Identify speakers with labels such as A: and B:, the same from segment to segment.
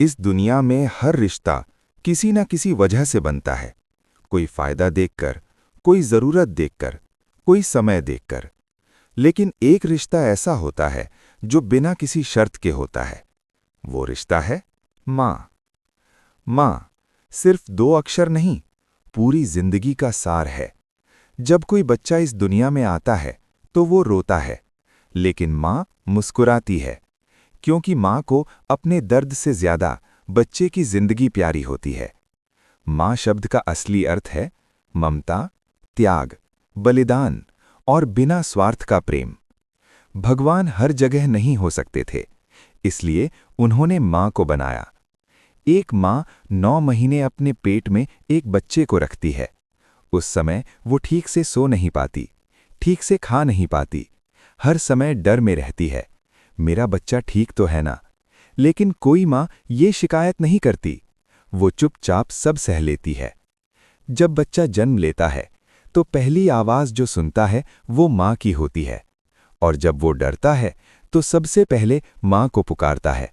A: इस दुनिया में हर रिश्ता किसी न किसी वजह से बनता है। कोई फायदा देखकर, कोई जरूरत देखकर, कोई समय देखकर। लेकिन एक रिश्ता ऐसा होता है जो बिना किसी शर्त के होता है। वो रिश्ता है माँ। माँ सिर्फ दो अक्षर नहीं, पूरी जिंदगी का सार है। जब कोई बच्चा इस दुनिया में आता है तो वो रोता है, लेकिन माँ मुस्कुराती है, क्योंकि माँ को अपने दर्द से ज्यादा बच्चे की जिंदगी प्यारी होती है। माँ शब्द का असली अर्थ है ममता, त्याग, बलिदान और बिना स्वार्थ का प्रेम। भगवान हर जगह नहीं हो सकते थे, इसलिए उन्होंने माँ को बनाया। एक माँ 9 महीने अपने पेट में एक बच्चे को रखती है। उस समय वो ठीक से सो नहीं पाती, ठीक से खा नहीं पाती, हर समय डर में रहती है, मेरा बच्चा ठीक तो है ना। लेकिन कोई माँ ये शिकायत नहीं करती, वो चुपचाप सब सह लेती है। जब बच्चा जन्म लेता है तो पहली आवाज जो सुनता है वो माँ की होती है, और जब वो डरता है तो सबसे पहले माँ को पुकारता है।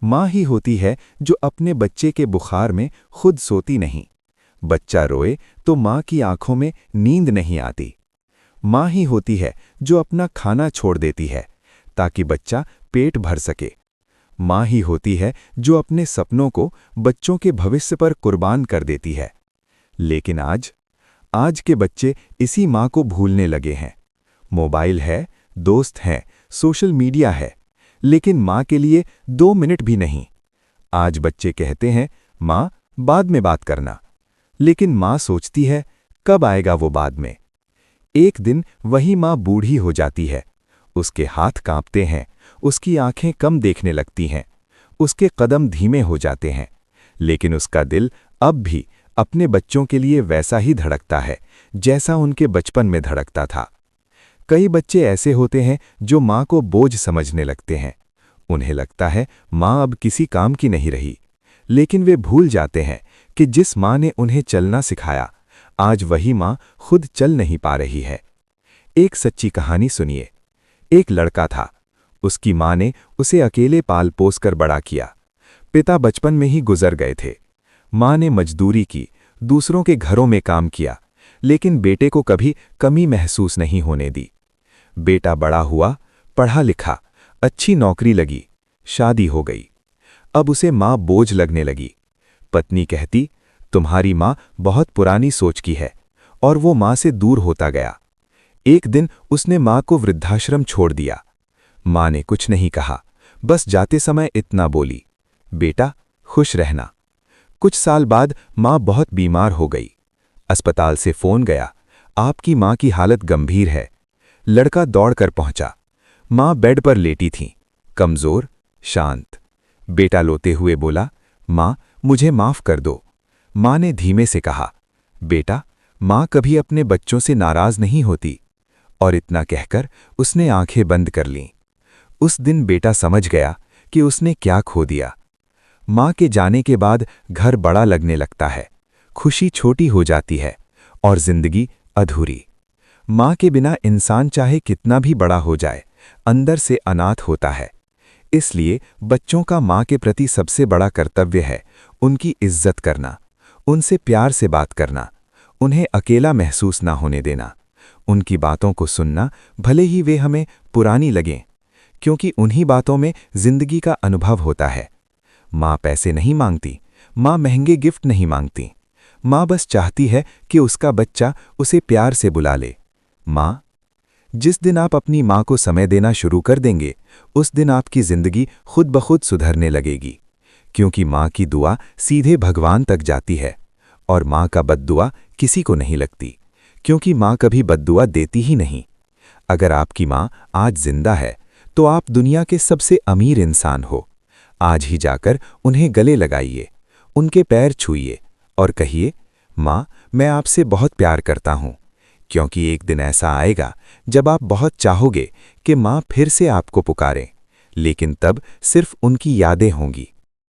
A: माँ ही होती है जो अपने बच्चे के बुखार में खुद सोती नहीं। बच्चा रोए तो माँ की आंखों में नींद नहीं आती। माँ ही होती है जो अपना खाना छोड़ देती है ताकि बच्चा पेट भर सके। माँ ही होती है जो अपने सपनों को बच्चों के भविष्य पर कुर्बान कर देती है। लेकिन आज के बच्चे इसी माँ को भूलने लगे हैं। मोबाइल है, दोस्त हैं, सोशल मीडिया है, लेकिन माँ के लिए 2 मिनट भी नहीं। आज बच्चे कहते हैं माँ बाद में बात करना, लेकिन माँ सोचती है कब आएगा वो बाद में। एक दिन वही माँ बूढ़ी हो जाती है, उसके हाथ कांपते हैं, उसकी आंखें कम देखने लगती हैं, उसके कदम धीमे हो जाते हैं, लेकिन उसका दिल अब भी अपने बच्चों के लिए वैसा ही धड़कता है जैसा उनके बचपन में धड़कता था। कई बच्चे ऐसे होते हैं जो माँ को बोझ समझने लगते हैं। उन्हें लगता है माँ अब किसी काम की नहीं रही, लेकिन वे भूल जाते हैं कि जिस माँ ने उन्हें चलना सिखाया, आज वही माँ खुद चल नहीं पा रही है। एक सच्ची कहानी सुनिए। एक लड़का था, उसकी माँ ने उसे अकेले पाल पोस कर बड़ा किया। पिता बचपन में ही गुजर गए थे। माँ ने मजदूरी की, दूसरों के घरों में काम किया, लेकिन बेटे को कभी कमी महसूस नहीं होने दी। बेटा बड़ा हुआ, पढ़ा लिखा, अच्छी नौकरी लगी, शादी हो गई। अब उसे माँ बोझ लगने लगी। पत्नी कहती, तुम्हारी माँ बहुत पुरानी सोच की है, और वो माँ से दूर होता गया। एक दिन उसने माँ को वृद्धाश्रम छोड़ दिया। माँ ने कुछ नहीं कहा, बस जाते समय इतना बोली, बेटा खुश रहना। कुछ साल बाद माँ बहुत बीमार हो गई। अस्पताल से फोन गया, आपकी माँ की हालत गंभीर है। लड़का दौड़कर पहुंचा। माँ बेड पर लेटी थीं, कमजोर, शांत। बेटा रोते हुए बोला, माँ मुझे माफ कर दो। माँ ने धीमे से कहा, बेटा माँ कभी अपने बच्चों से नाराज नहीं होती। और इतना कहकर उसने आंखें बंद कर लीं। उस दिन बेटा समझ गया कि उसने क्या खो दिया। माँ के जाने के बाद घर बड़ा लगने लगता है, खुशी छोटी हो जाती है और जिंदगी अधूरी। माँ के बिना इंसान चाहे कितना भी बड़ा हो जाए, अंदर से अनाथ होता है। इसलिए बच्चों का माँ के प्रति सबसे बड़ा कर्तव्य है उनकी इज्जत करना, उनसे प्यार से बात करना, उन्हें अकेला महसूस ना होने देना, उनकी बातों को सुनना, भले ही वे हमें पुरानी लगें, क्योंकि उन्हीं बातों में जिंदगी का अनुभव होता है। माँ पैसे नहीं मांगती, माँ महंगे गिफ्ट नहीं मांगती। माँ बस चाहती है कि उसका बच्चा उसे प्यार से बुला ले, माँ। जिस दिन आप अपनी माँ को समय देना शुरू कर देंगे, उस दिन आपकी जिंदगी खुद ब खुद सुधरने लगेगी, क्योंकि माँ की दुआ सीधे भगवान तक जाती है, और माँ का बद्दुआ किसी को नहीं लगती, क्योंकि माँ कभी बद्दुआ देती ही नहीं। अगर आपकी माँ आज जिंदा है तो आप दुनिया के सबसे अमीर इंसान हो। आज ही जाकर उन्हें गले लगाइए, उनके पैर छूइए और कहिए, माँ मैं आपसे बहुत प्यार करता हूँ, क्योंकि एक दिन ऐसा आएगा जब आप बहुत चाहोगे कि माँ फिर से आपको पुकारें, लेकिन तब सिर्फ उनकी यादें होंगी।